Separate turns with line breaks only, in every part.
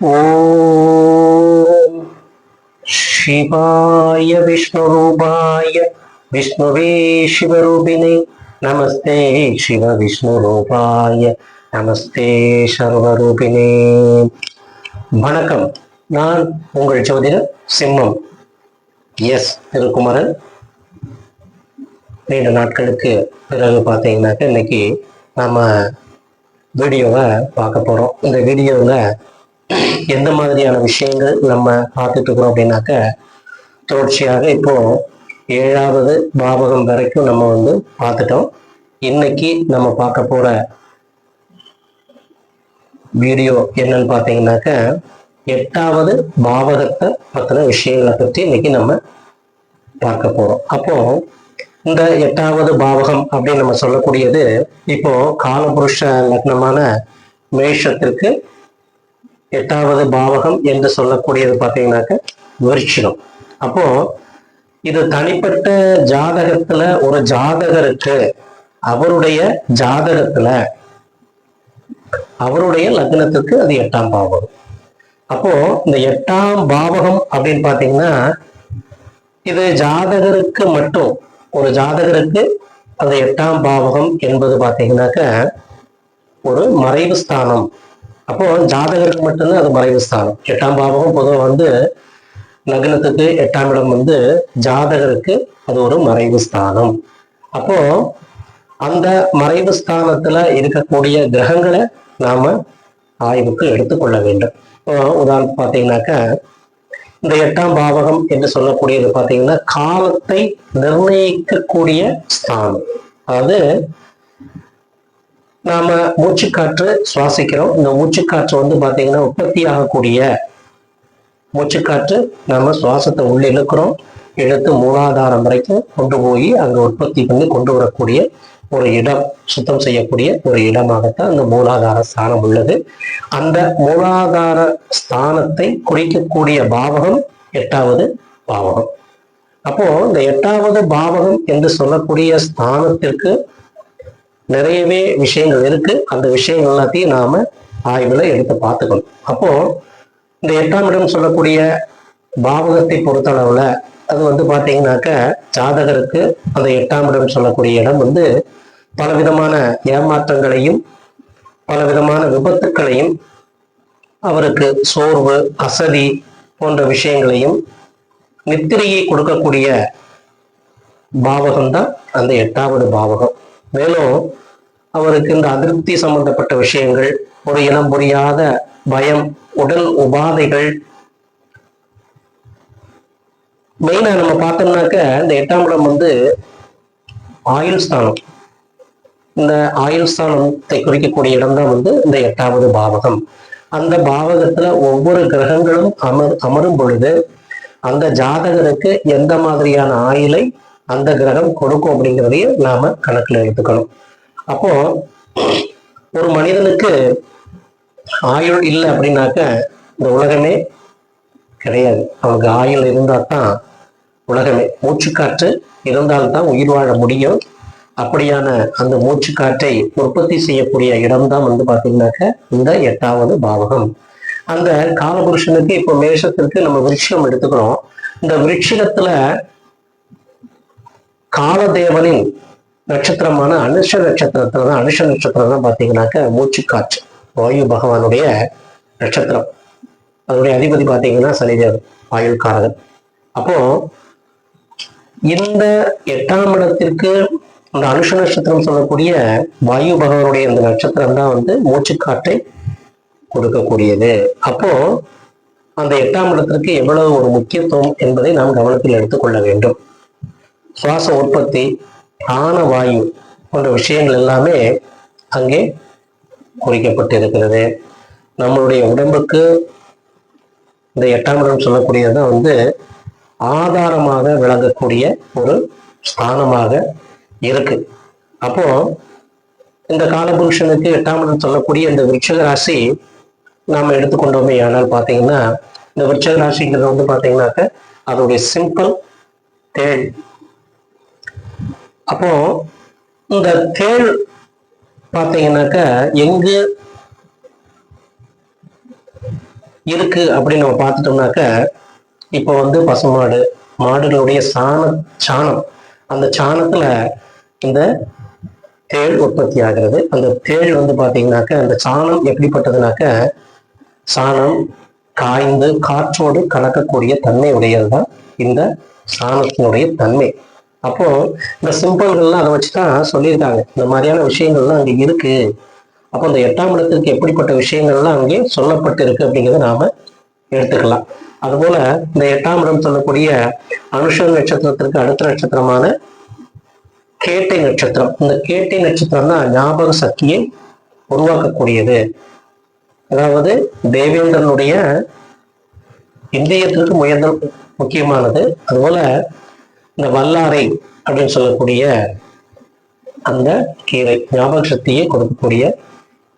ஓம் சிவாய விஷ்ணுரூபாய விஷ்ணுவே சிவரூபிணே நமஸ்தே சிவ விஷ்ணுரூபாய நமஸ்தே சர்வரூபிணே. வணக்கம். நான் உங்கள் ஜோதிடர் சிம்மம் எஸ் திருக்குமரன். நீண்ட நாட்களுக்கு பிறகு பார்த்தீங்கன்னாக்க இன்னைக்கு நம்ம வீடியோவை பார்க்க போகிறோம். இந்த வீடியோவில் எந்த மாதிரியான விஷயங்கள் நம்ம பார்த்துட்டு இருக்கிறோம் அப்படின்னாக்க, தொடர்ச்சியாக இப்போ 7வது பாவகம் வரைக்கும் நம்ம பார்த்துட்டோம். இன்னைக்கு நம்ம பார்க்க போற வீடியோ என்னன்னு பார்த்தீங்கன்னாக்க, 8வது பாவகத்தை பற்றின விஷயங்களை பற்றி இன்னைக்கு நம்ம பார்க்க போறோம். அப்போ இந்த 8வது பாவகம் அப்படின்னு நம்ம சொல்லக்கூடியது இப்போ காலபுருஷ லக்னமான மேஷத்திற்கு 8வது பாவகம் என்று சொல்லக்கூடியது பார்த்தீங்கன்னாக்க விருச்சிகம். அப்போ இது தனிப்பட்ட ஜாதகத்துல ஒரு ஜாதகருக்கு அவருடைய ஜாதகத்துல அவருடைய லக்னத்துக்கு அது 8ஆம் பாவகம். அப்போ இந்த 8ஆம் பாவகம் அப்படின்னு பாத்தீங்கன்னா இது ஜாதகருக்கு மட்டும், ஒரு ஜாதகருக்கு அந்த 8ஆம் பாவகம் என்பது பாத்தீங்கன்னாக்க ஒரு மறைவு ஸ்தானம். அப்போ ஜாதகருக்கு மட்டும்தான் அது மறைவு ஸ்தானம். 8ஆம் பாவகம் பொதுவாக லக்னத்துக்கு 8ஆம் இடம் ஜாதகருக்கு அது ஒரு மறைவு ஸ்தானம். அப்போ அந்த மறைவு ஸ்தானத்துல இருக்கக்கூடிய கிரகங்களை நாம ஆய்வுக்கு எடுத்துக்கொள்ள வேண்டும். உதாரணம் பார்த்தீங்கன்னாக்க இந்த 8ஆம் பாவகம் என்று சொல்லக்கூடியது பார்த்தீங்கன்னா காலத்தை நிர்ணயிக்கக்கூடிய ஸ்தானம். அதாவது நாம மூச்சுக்காற்று சுவாசிக்கிறோம். இந்த மூச்சுக்காற்று பாத்தீங்கன்னா உற்பத்தி ஆகக்கூடிய மூச்சுக்காற்று நாம சுவாசத்தை உள்ள இழுக்கிறோம். இழுத்து மூலாதாரம் வரைக்கும் கொண்டு போய் அங்க உற்பத்தி பண்ணி கொண்டு வரக்கூடிய ஒரு இடம், சுத்தம் செய்யக்கூடிய ஒரு இடமாகத்தான் அந்த மூலாதார ஸ்தானம் உள்ளது. அந்த மூலாதார ஸ்தானத்தை குறிக்கக்கூடிய பாவகம் 8வது பாவகம். அப்போ இந்த 8வது பாவகம் என்று சொல்லக்கூடிய ஸ்தானத்திற்கு நிறையவே விஷயங்கள் இருக்கு. அந்த விஷயங்கள் எல்லாத்தையும் நாம ஆய்வுல எடுத்து பார்த்துக்கணும். அப்போ இந்த 8ஆம் இடம் சொல்லக்கூடிய பாவகத்தை பொறுத்தளவுல அது பாத்தீங்கன்னாக்க ஜாதகருக்கு அந்த 8ஆம் இடம் சொல்லக்கூடிய இடம் பலவிதமான ஏமாற்றங்களையும் பலவிதமான விபத்துக்களையும் அவருக்கு சோர்வு அசதி போன்ற விஷயங்களையும் நித்திரையை கொடுக்கக்கூடிய பாவகம் தான் அந்த 8வது பாவகம். மேலும் அவருக்கு இந்த அதிருப்தி சம்பந்தப்பட்ட விஷயங்கள், ஒரு இனம் புரியாத பயம், உடல் உபாதைகள், மெயினா நம்ம பார்த்தோம்னாக்க இந்த 8ஆம் இடம் ஆயுள் ஸ்தானம். இந்த ஆயுள் ஸ்தானத்தை குறிக்கக்கூடிய இடம் தான் இந்த 8வது பாவகம். அந்த பாவகத்துல ஒவ்வொரு கிரகங்களும் அமரும் பொழுது அந்த ஜாதகருக்கு எந்த மாதிரியான ஆயுளை அந்த கிரகம் கொடுக்கும் அப்படிங்கிறதையும் நாம கணக்குல எடுத்துக்கணும். அப்போ ஒரு மனிதனுக்கு ஆயுள் இல்லை அப்படின்னாக்க இந்த உலகமே கிடையாது. அவனுக்கு ஆயுள் இருந்தா தான் உலகமே. மூச்சுக்காற்று இருந்தால்தான் உயிர் வாழ முடியும். அப்படியான அந்த மூச்சுக்காற்றை உற்பத்தி செய்யக்கூடிய இடம்தான் பாத்தீங்கன்னாக்க இந்த 8வது பாவகம். அந்த காலபுருஷனுக்கு இப்போ மேஷத்திற்கு நம்ம விருட்சிகம் எடுத்துக்கிறோம். இந்த விருட்சிகத்துல காலதேவனின் நட்சத்திரமான அனுஷ நட்சத்திரத்துலதான், அனுஷ நட்சத்திரம் தான் பாத்தீங்கன்னாக்க மூச்சுக்காற்று, வாயு பகவானுடைய நட்சத்திரம். அதனுடைய அதிபதி பாத்தீங்கன்னா சனிதேவன், ஆயுள்காரகன். அப்போ இந்த 8ஆம் இடத்திற்கு இந்த அனுஷ நட்சத்திரம் சொல்லக்கூடிய வாயு பகவானுடைய இந்த நட்சத்திரம் தான் மூச்சுக்காற்றை கொடுக்கக்கூடியது. அப்போ அந்த 8ஆம் இடத்திற்கு எவ்வளவு ஒரு முக்கியத்துவம் என்பதை நாம் கவனத்தில் எடுத்துக்கொள்ள வேண்டும். சுவாச உற்பத்தி, பிராணவாயு போன்ற விஷயங்கள் எல்லாமே அங்கே குறிக்கப்பட்டிருக்கிறது. நம்மளுடைய உடம்புக்கு இந்த 8ஆம் இடம் சொல்லக்கூடியதுதான் ஆதாரமாக விளங்கக்கூடிய ஒரு ஸ்தானமாக இருக்கு. அப்போ இந்த காலபுருஷனுக்கு 8ஆம் இடம் சொல்லக்கூடிய இந்த விருட்சிக ராசி நாம எடுத்துக்கொண்டோமே ஆனால் பாத்தீங்கன்னா, இந்த விருட்சிக ராசிங்கிறது பாத்தீங்கன்னாக்க அதோடைய சிம்பிள் தேள். அப்போ இந்த தேள் பாத்தீங்கன்னாக்க இருக்கு அப்படின்னு நம்ம பார்த்துட்டோம்னாக்க, இப்போ வந்து பசுமாடு, மாடுகளுடைய சாணம், அந்த சாணத்துல இந்த தேள் உற்பத்தி ஆகிறது. அந்த தேள் வந்து பாத்தீங்கன்னாக்க, அந்த சாணம் எப்படிப்பட்டதுனாக்க, சாணம் காய்ந்து காற்றோடு கலக்கக்கூடிய தன்மை உடையதுதான் இந்த சாணத்தினுடைய தன்மை. அப்போ இந்த சிம்பிள்கள்லாம் அதை வச்சுதான் சொல்லியிருக்காங்க, இந்த மாதிரியான விஷயங்கள்லாம் அங்க இருக்கு. அப்போ இந்த 8ஆம் இடத்திற்கு எப்படிப்பட்ட விஷயங்கள்லாம் அங்கே சொல்லப்பட்டிருக்கு அப்படிங்கிறத நாம எடுத்துக்கலாம். அதுபோல இந்த 8ஆம் இடம் சொல்லக்கூடிய அனுஷ நட்சத்திரத்திற்கு அடுத்த நட்சத்திரமான கேட்டை நட்சத்திரம். இந்த கேட்டை நட்சத்திரம் தான் ஞாபக சக்தியை உருவாக்கக்கூடியது. அதாவது தேவேந்திரனுடைய இந்தியத்திற்கு முயன்றல் முக்கியமானது. அதுபோல இந்த வல்லாரை அப்படின்னு சொல்லக்கூடிய அந்த கீரை ஞாபக சக்தியை கொடுக்கக்கூடிய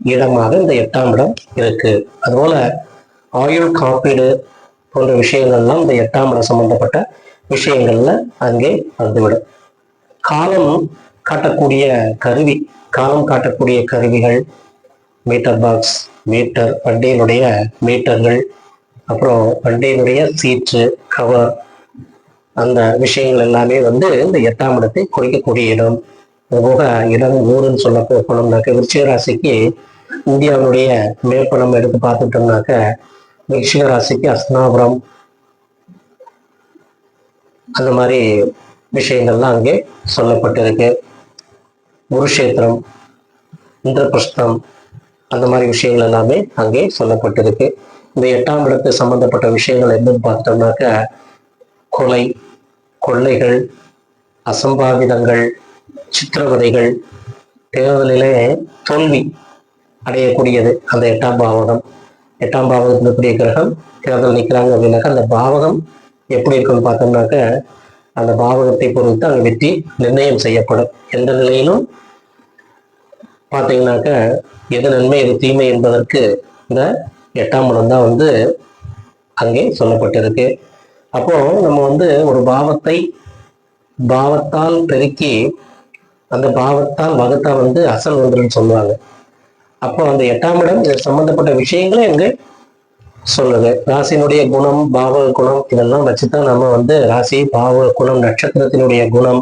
இடமாக இந்த 8ஆம் இடம் இருக்கு. அதுபோல ஆயுள் காப்பீடு போன்ற விஷயங்கள்லாம் இந்த 8ஆம் இடம் சம்பந்தப்பட்ட விஷயங்கள்ல அங்கே வந்துவிடும். காலம் காட்டக்கூடிய கருவிகள், மீட்டர் பாக்ஸ், மீட்டர், வண்டியினுடைய மீட்டர்கள், அப்புறம் வண்டியினுடைய சீற்று, கவர், அந்த விஷயங்கள் எல்லாமே வந்து இந்த 8ஆம் இடத்தை குறிக்கக்கூடிய இடம். அதுபோக இடம் ஊருன்னு சொல்ல போனோம்னாக்க, விருச்சிக ராசிக்கு இந்தியாவுடைய மேற்படம் எடுத்து பார்த்துட்டோம்னாக்க, விருச்சிக ராசிக்கு அஸ்னாபுரம், அந்த மாதிரி விஷயங்கள்லாம் அங்கே சொல்லப்பட்டிருக்கு. குருஷேத்திரம், இந்திரபிரஸ்தம், அந்த மாதிரி விஷயங்கள் எல்லாமே அங்கே சொல்லப்பட்டிருக்கு. இந்த 8ஆம் இடத்து சம்பந்தப்பட்ட விஷயங்கள் என்னன்னு பார்த்தோம்னாக்க, கொலை, கொள்ளைகள், அசம்பாவிதங்கள், சித்திரவதைகள், தேர்தலிலே தோல்வி அடையக்கூடியது அந்த 8ஆம் பாவகம். 8ஆம் பாவகத்தில் இருக்கக்கூடிய கிரகம் தேர்தல் நிற்கிறாங்க அப்படின்னாக்க, அந்த பாவகம் எப்படி இருக்குன்னு பார்த்தோம்னாக்க, அந்த பாவகத்தை பொறுத்து அங்கே வெற்றி நிர்ணயம் செய்யப்படும். எந்த நிலையிலும் பார்த்தீங்கன்னாக்க, எது நன்மை எது தீமை என்பதற்கு இந்த 8ஆம் இடம் தான் வந்து அங்கே சொல்லப்பட்டிருக்கு. அப்போ நம்ம வந்து ஒரு பாவத்தால் பெருக்கி அந்த பாவத்தால் வகுத்தா வந்து அசல் ஒன்றுன்னு சொல்லுவாங்க. அப்போ அந்த 8ஆம் இடம் இது சம்பந்தப்பட்ட விஷயங்களே அங்கே சொல்லுது. ராசியினுடைய குணம், பாவக குணம், இதெல்லாம் வச்சுதான் நம்ம வந்து ராசி, பாவக குணம், நட்சத்திரத்தினுடைய குணம்,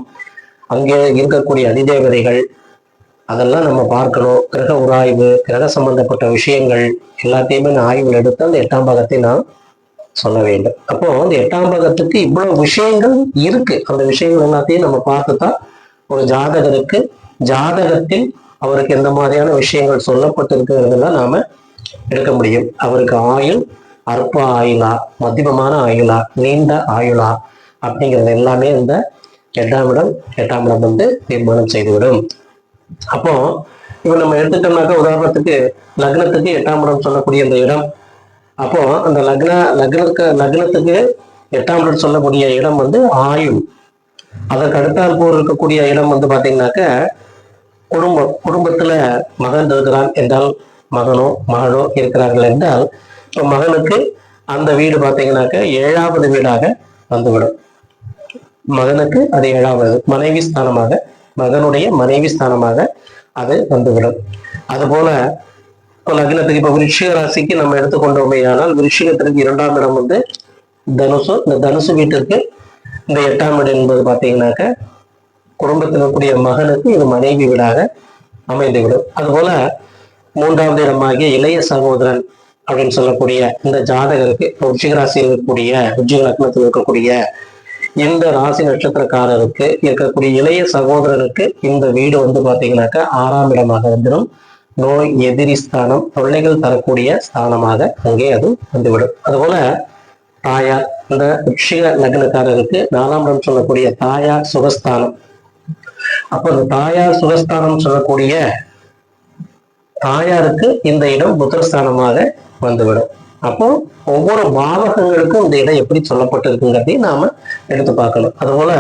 அங்கே இருக்கக்கூடிய அதிதேவதைகள், அதெல்லாம் நம்ம பார்க்கணும். கிரக உராய்வு, கிரக சம்பந்தப்பட்ட விஷயங்கள் எல்லாத்தையுமே நான் ஆய்வில் எடுத்து அந்த 8ஆம் பாகத்தை நான் சொல்ல வேண்டும். அப்போ அந்த 8ஆம் பாகத்துக்கு இவ்வளவு விஷயங்கள் இருக்கு. அந்த விஷயங்கள் எல்லாத்தையும் நம்ம பார்த்துதான் ஒரு ஜாதகருக்கு ஜாதகத்தில் அவருக்கு எந்த மாதிரியான விஷயங்கள் சொல்லப்பட்டிருக்குங்கிறதெல்லாம் நாம எடுக்க முடியும். அவருக்கு ஆயுள் அற்ப ஆயுளா, மத்தியமமான ஆயுளா, நீண்ட ஆயுளா அப்படிங்கிறது எல்லாமே இந்த 8ஆம் இடம் வந்து தீர்மானம் செய்துவிடும். அப்போ இப்ப நம்ம எடுத்துட்டோம்னாக்கா, உதாரணத்துக்கு லக்னத்துக்கு 8ஆம் இடம் சொல்லக்கூடிய அந்த இடம், அப்போ அந்த லக்னத்துக்கு 8ஆம் இடம் சொல்லக்கூடிய இடம் வந்து ஆயுள். அதற்கு அடுத்தால் போர் இருக்கக்கூடிய இடம் வந்து பாத்தீங்கன்னாக்க குடும்பத்துல மகன் இருக்கிறான் என்றால், மகனோ மகளோ இருக்கிறார்கள் என்றால், இப்போ மகனுக்கு அந்த வீடு பார்த்தீங்கன்னாக்க 7வது வீடாக வந்துவிடும். மகனுக்கு அது 7வது மனைவி ஸ்தானமாக, மகனுடைய மனைவி ஸ்தானமாக அது வந்துவிடும். அதுபோல இப்போ லக்னத்துக்கு இப்போ விருச்சிக ராசிக்கு நம்ம எடுத்துக்கொண்டோமே, ஆனால் விருச்சிகத்திற்கு 2ஆம் இடம் வந்து தனுசு. இந்த தனுசு வீட்டிற்கு இந்த 8ஆம் இடம் என்பது பார்த்தீங்கன்னாக்க குடும்பத்தில் இருக்கக்கூடிய மகனுக்கு இது மனைவி வீடாக அமைந்துவிடும். அதுபோல 3வது இடமாகிய இளைய சகோதரன் அப்படின்னு சொல்லக்கூடிய இந்த ஜாதகருக்கு, விருச்சிக ராசியில் இருக்கக்கூடிய, விருச்சிக லக்னத்தில் இருக்கக்கூடிய இந்த ராசி நட்சத்திரக்காரருக்கு இருக்கக்கூடிய இளைய சகோதரனுக்கு இந்த வீடு வந்து பாத்தீங்கன்னாக்கா 6ஆம் இடமாக வந்துடும். நோய் எதிரி ஸ்தானம், தொல்லைகள் தரக்கூடிய ஸ்தானமாக அங்கே அது வந்துவிடும். அதுபோல தாயார், இந்த விருச்சிக லக்னக்காரருக்கு 4ஆம் இடம் சொல்லக்கூடிய தாயார் சுகஸ்தானம். அப்போ இந்த தாயார் சுகஸ்தானம் சொல்லக்கூடிய தாயாருக்கு இந்த இடம் புத்திரஸ்தானமாக வந்துவிடும். அப்போ ஒவ்வொரு பாவகங்களுக்கும் இந்த இடம் எப்படி சொல்லப்பட்டிருக்குங்கிறதையும் நாம எடுத்து பார்க்கணும். அதுபோல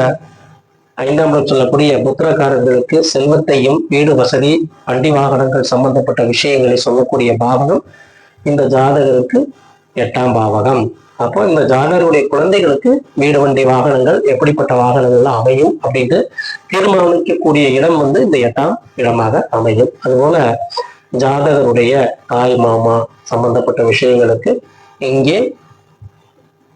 5ஆம் இடம் சொல்லக்கூடிய புத்திரக்காரர்களுக்கு செல்வத்தையும், வீடு வசதி, வண்டி வாகனங்கள் சம்பந்தப்பட்ட விஷயங்களை சொல்லக்கூடிய பாவகம் இந்த ஜாதகருக்கு 8ஆம் பாவகம். அப்போ இந்த ஜாதகருடைய குழந்தைகளுக்கு வீடு, வண்டி, வாகனங்கள் எப்படிப்பட்ட வாகனங்கள்லாம் அமையும் அப்படின்ட்டு தீர்மானிக்கக்கூடிய இடம் வந்து இந்த 8ஆம் இடமாக அமையும். அதுபோல ஜாதகருடைய தாய் மாமா சம்பந்தப்பட்ட விஷயங்களுக்கு இங்கே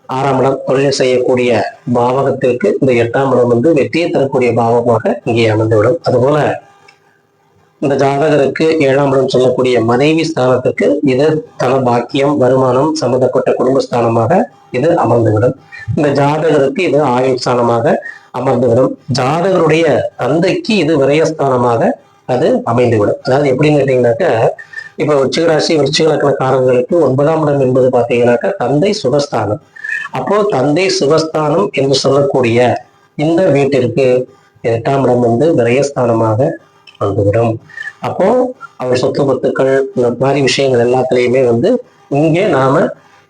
6ஆம் இடம் தொழில் செய்யக்கூடிய பாவகத்திற்கு இந்த 8ஆம் இடம் வந்து வெற்றியை தரக்கூடிய பாவமாக இங்கே அமர்ந்துவிடும். அதுபோல இந்த ஜாதகருக்கு 7ஆம் இடம் சொல்லக்கூடிய மனைவி ஸ்தானத்துக்கு இது தன பாக்கியம் வருமானம் சம்பந்தப்பட்ட குடும்பஸ்தானமாக இது அமர்ந்துவிடும். இந்த ஜாதகருக்கு இது ஆயுள் ஸ்தானமாக அமர்ந்துவிடும். ஜாதகருடைய தந்தைக்கு இது விரயஸ்தானமாக அது அமைந்துவிடும். அதாவது எப்படின்னு கேட்டீங்கன்னாக்க, இப்ப விருச்சிகராசி விருச்சிக லக்னக்காரர்களுக்கு 9ஆம் இடம் என்பது பாத்தீங்கன்னாக்க தந்தை சுகஸ்தானம். அப்போ தந்தை சுகஸ்தானம் என்று சொல்லக்கூடிய இந்த வீட்டிற்கு 8ஆம் இடம் வந்து விரயஸ்தானமாக வந்துவிடும். அப்போ அவர் சொத்து பத்துக்கள் இந்த மாதிரி விஷயங்கள் எல்லாத்துலயுமே வந்து இங்கே நாம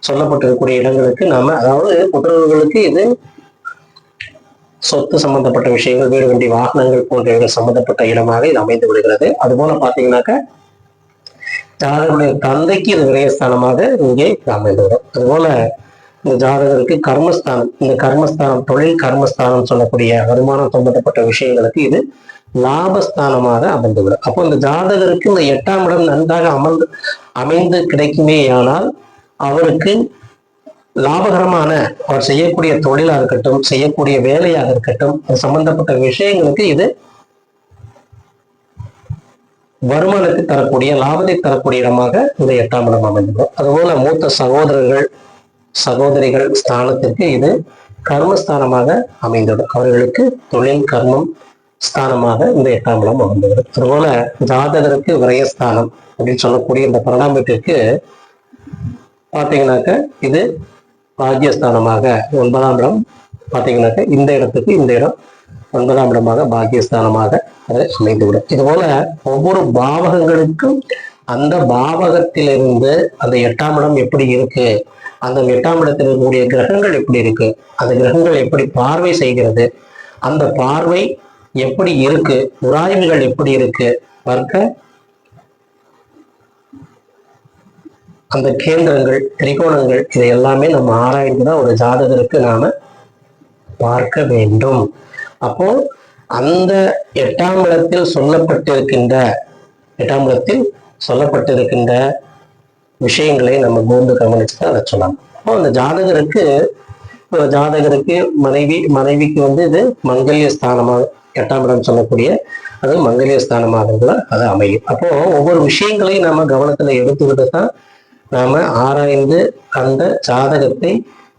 சொல்லப்பட்டிருக்கக்கூடிய இடங்களுக்கு நாம, அதாவது புத்தகங்களுக்கு இது சொத்து சம்பந்தப்பட்ட விஷயங்கள், வீடு வண்டி வாகனங்கள் போன்றவைகள் சம்பந்தப்பட்ட இடமாக இது அமைந்து விடுகிறது. அதுபோல பாத்தீங்கன்னாக்க ஜாதகருடைய தந்தைக்கு இது விரயஸ்தானமாக இங்கே அமைந்துவிடும். அதுபோல இந்த ஜாதகருக்கு கர்மஸ்தானம், இந்த கர்மஸ்தானம் தொழில் கர்மஸ்தானம் சொல்லக்கூடிய வருமானம் சம்பந்தப்பட்ட விஷயங்களுக்கு இது லாபஸ்தானமாக அமைந்துவிடும். அப்போ இந்த ஜாதகருக்கு இந்த 8ஆம் இடம் நன்றாக அமைந்து கிடைக்குமேயானால் அவருக்கு லாபகரமான அவர் செய்யக்கூடிய தொழிலாக இருக்கட்டும், செய்யக்கூடிய வேலையாக இருக்கட்டும், சம்பந்தப்பட்ட விஷயங்களுக்கு இது வருமானத்தை தரக்கூடிய லாபத்தை தரக்கூடிய இடமாக இந்த 8ஆம் இடம் அமைந்துவிடும். அதுபோல மூத்த சகோதரர்கள் சகோதரிகள் ஸ்தானத்திற்கு இது கர்மஸ்தானமாக அமைந்துவிடும். அவர்களுக்கு தொழில் கர்மம் ஸ்தானமாக இந்த 8ஆம் இடம் அமைந்துவிடும். அதுபோல ஜாதகருக்கு விரயஸ்தானம் அப்படின்னு சொல்லக்கூடிய இந்த 12ஆம் வீட்டிற்கு பாத்தீங்கன்னாக்க இது பாக்கியஸ்தானமாக 9ஆம் இடம் பாத்தீங்கன்னாக்க இந்த இடத்துக்கு இந்த இடம் 9ஆம் இடமாக பாக்கியஸ்தானமாக அது அமைந்துவிடும். இது போல ஒவ்வொரு பாவகங்களுக்கும் அந்த பாவகத்திலிருந்து அந்த 8ஆம் இடம் எப்படி இருக்கு, அந்த 8ஆம் இடத்தில் இருக்கக்கூடிய கிரகங்கள் எப்படி இருக்கு, அந்த கிரகங்கள் எப்படி பார்வை செய்கிறது, அந்த பார்வை எப்படி இருக்கு, உராய்வுகள் எப்படி இருக்கு, வர்க்க அந்த கேந்திரங்கள் திரிகோணங்கள் இதை எல்லாமே நம்ம ஆராய்ந்துதான் ஒரு ஜாதகருக்கு நாம பார்க்க வேண்டும். அப்போ அந்த 8ஆம் இடத்தில் சொல்லப்பட்டிருக்கின்ற விஷயங்களை நம்ம கூர்ந்து கவனிச்சுதான் அதை சொல்லலாம். அப்போ அந்த ஜாதகருக்கு மனைவிக்கு வந்து இது மங்கல்ய ஸ்தானமாக 8ஆம் இடம் சொல்லக்கூடிய அது மங்கல்ய ஸ்தானமாக கூட அது அமையும். அப்போ ஒவ்வொரு விஷயங்களையும் நாம கவனத்துல எடுத்துக்கிட்டு தான் நாம ஆராய்ந்து அந்த ஜாதகத்தை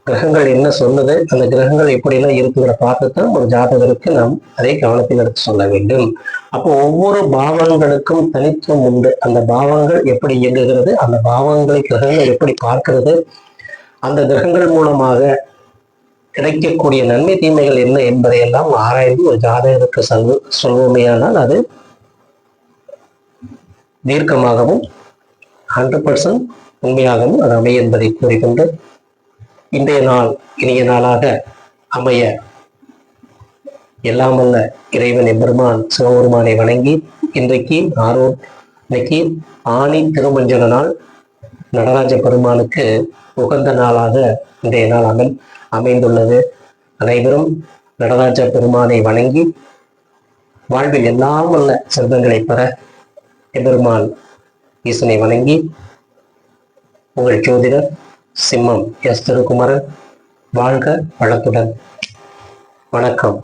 கிரகங்கள் என்ன சொல்லுது, அந்த கிரகங்கள் எப்படிலாம் இருக்குங்கிற பார்த்துதான் ஒரு ஜாதகருக்கு நாம் அதை கவனத்தில் எடுத்து சொல்ல வேண்டும். அப்போ ஒவ்வொரு பாவங்களுக்கும் தனித்துவம் உண்டு. அந்த பாவங்கள் எப்படி இயங்குகிறது, அந்த பாவங்களை கிரகங்கள் எப்படி பார்க்கிறது, அந்த கிரகங்கள் மூலமாக கிடைக்கக்கூடிய நன்மை தீமைகள் என்ன என்பதையெல்லாம் ஆராய்ந்து ஒரு ஜாதகருக்கு சொல்வோமேயானால் அது தீர்க்கமாகவும் 100% உண்மையாகவும் அது அமைய என்பதை கூறிக்கொண்டு இன்றைய நாள் இனிய நாளாக அமைய எல்லாம் வல்ல இறைவன் எம்பெருமான் சிவபெருமானை வணங்கி இன்னைக்கு ஆணி திருமஞ்சன நாள் நடராஜ பெருமானுக்கு உகந்த நாளாக இன்றைய நாள் அமைந்துள்ளது. அனைவரும் நடராஜ பெருமானை வணங்கி வாழ்வில் எல்லாம் வல்ல செல்வங்களை பெற எம்பெருமான் ஈசனை வணங்கி உங்கள் ஜோதிடர் சிம்மம் எஸ் திருக்குமரன் வாழ்க வளத்துடன். வணக்கம்.